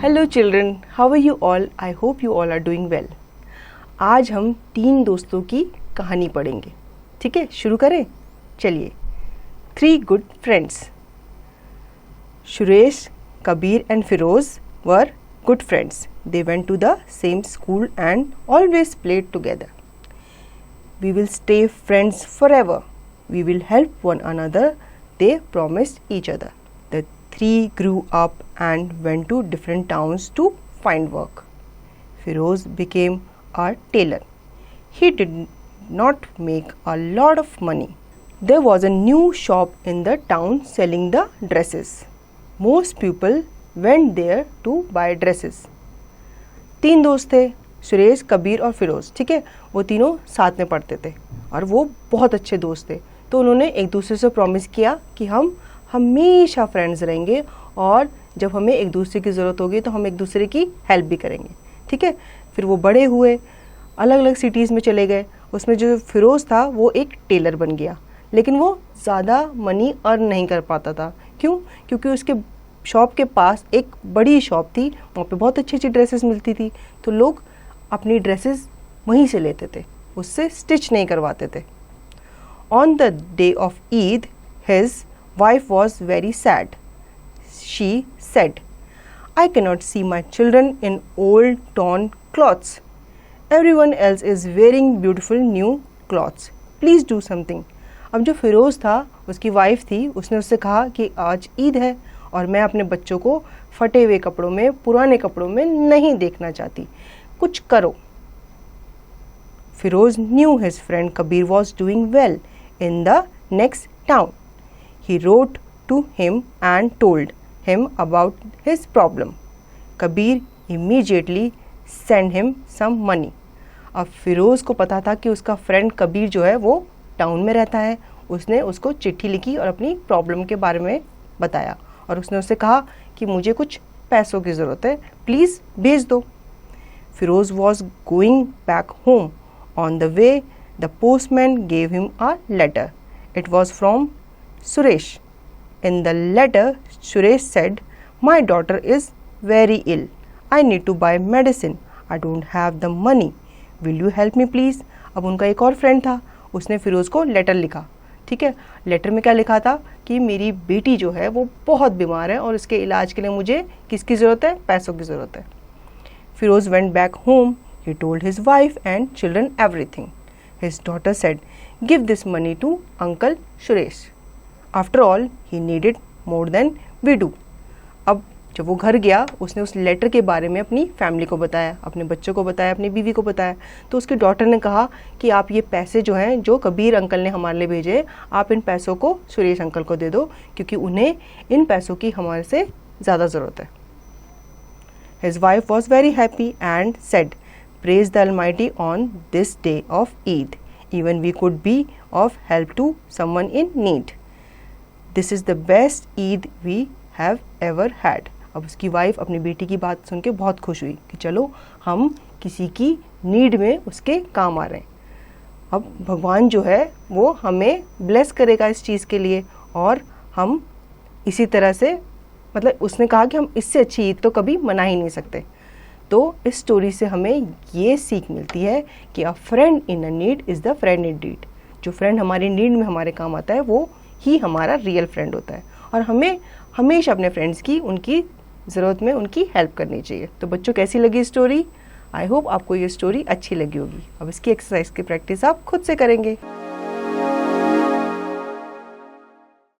Hello children, how are you all? I hope you all are doing well. आज हम 3 दोस्तों की कहानी पढ़ेंगे। ठीक है, शुरू करें। चलिए। 3 good friends. Suresh, Kabir and Firoz were good friends. They went to the same school and always played together. We will stay friends forever. We will help one another, they promised each other. The 3 grew up and went to different towns to find work. Firoz became a tailor. He did not make a lot of money. There was a new shop in the town selling the dresses. Most people went there to buy dresses. 3 दोस्त थे, सुरेश, कबीर और फिरोज। ठीक है, वो तीनों साथ में पढ़ते थे और वो बहुत अच्छे दोस्त थे। तो उन्होंने एक दूसरे से प्रॉमिस किया कि हम हमेशा फ्रेंड्स रहेंगे और जब हमें एक दूसरे की ज़रूरत होगी तो हम एक दूसरे की हेल्प भी करेंगे। ठीक है, फिर वो बड़े हुए, अलग अलग सिटीज़ में चले गए। उसमें जो फिरोज था वो एक टेलर बन गया, लेकिन वो ज़्यादा मनी अर्न नहीं कर पाता था। क्यों? क्योंकि उसके शॉप के पास एक बड़ी शॉप थी, वहाँ पे बहुत अच्छी अच्छी ड्रेसेस मिलती थी, तो लोग अपनी ड्रेसेस वहीं से लेते थे, उससे स्टिच नहीं करवाते थे। On the day of Eid his wife was very sad. She said, I cannot see my children in old torn clothes. Everyone else is wearing beautiful new clothes. Please do something. अब जो फिरोज़ था, उसकी wife थी, उसने उससे कहा कि आज ईद है और मैं अपने बच्चों को फटे हुए कपड़ों में, पुराने कपड़ों में नहीं देखना चाहती, कुछ करो। Firoz knew his friend Kabir was doing well in the next town. He wrote to him and told him about his problem. Kabir immediately send him some money. अब फिरोज को पता था कि उसका फ्रेंड कबीर जो है वो टाउन में रहता है। उसने उसको चिट्ठी लिखी और अपनी प्रॉब्लम के बारे में बताया और उसने उससे कहा कि मुझे कुछ पैसों की ज़रूरत है, प्लीज़ भेज दो. Firoz was going back home. On the way the postman gave him a letter. It was from Suresh. In the letter Suresh said, my daughter is very ill. I need to buy medicine. I don't have the money. Will you help me please. अब उनका एक और friend था, उसने फिरोज़ को letter लिखा. ठीक है, लेटर में क्या लिखा था कि मेरी बेटी जो है वो बहुत बीमार है और इसके इलाज के लिए मुझे किसकी ज़रूरत है? पैसों की ज़रूरत है. Firoz went back home. He told his wife and children everything. His daughter said, give this money to uncle Suresh. After all he needed more than we do. अब जब वो घर गया, उसने उस लेटर के बारे में अपनी फैमिली को बताया, अपने बच्चों को बताया, अपनी बीवी को बताया. तो उसके डॉटर ने कहा कि आप ये पैसे जो हैं, जो कबीर अंकल ने हमारे लिए भेजे, आप इन पैसों को सुरेश अंकल को दे दो, क्योंकि उन्हें इन पैसों की हमारे से ज़्यादा ज़रूरत है. His wife was very happy and said, praise the almighty on this day of Eid. Even we could be of help to someone in need. This is the best Eid we have ever had. अब उसकी wife अपनी बेटी की बात सुन के बहुत खुश हुई कि चलो हम किसी की नीड में उसके काम आ रहे हैं. अब भगवान जो है वो हमें ब्लेस करेगा इस चीज़ के लिए, और हम इसी तरह से, मतलब उसने कहा कि हम इससे अच्छी ईद तो कभी मना ही नहीं सकते. तो इस स्टोरी से हमें ये सीख मिलती है कि अ friend in a need is the friend in need. जो फ्रेंड हमारी नीड में हमारे काम आता है वो ही हमारा रियल फ्रेंड होता है, और हमें हमेशा अपने फ्रेंड्स की, उनकी ज़रूरत में उनकी हेल्प करनी चाहिए. तो बच्चों, कैसी लगी स्टोरी? आई होप आपको ये स्टोरी अच्छी लगी होगी. अब इसकी एक्सरसाइज की प्रैक्टिस आप खुद से करेंगे.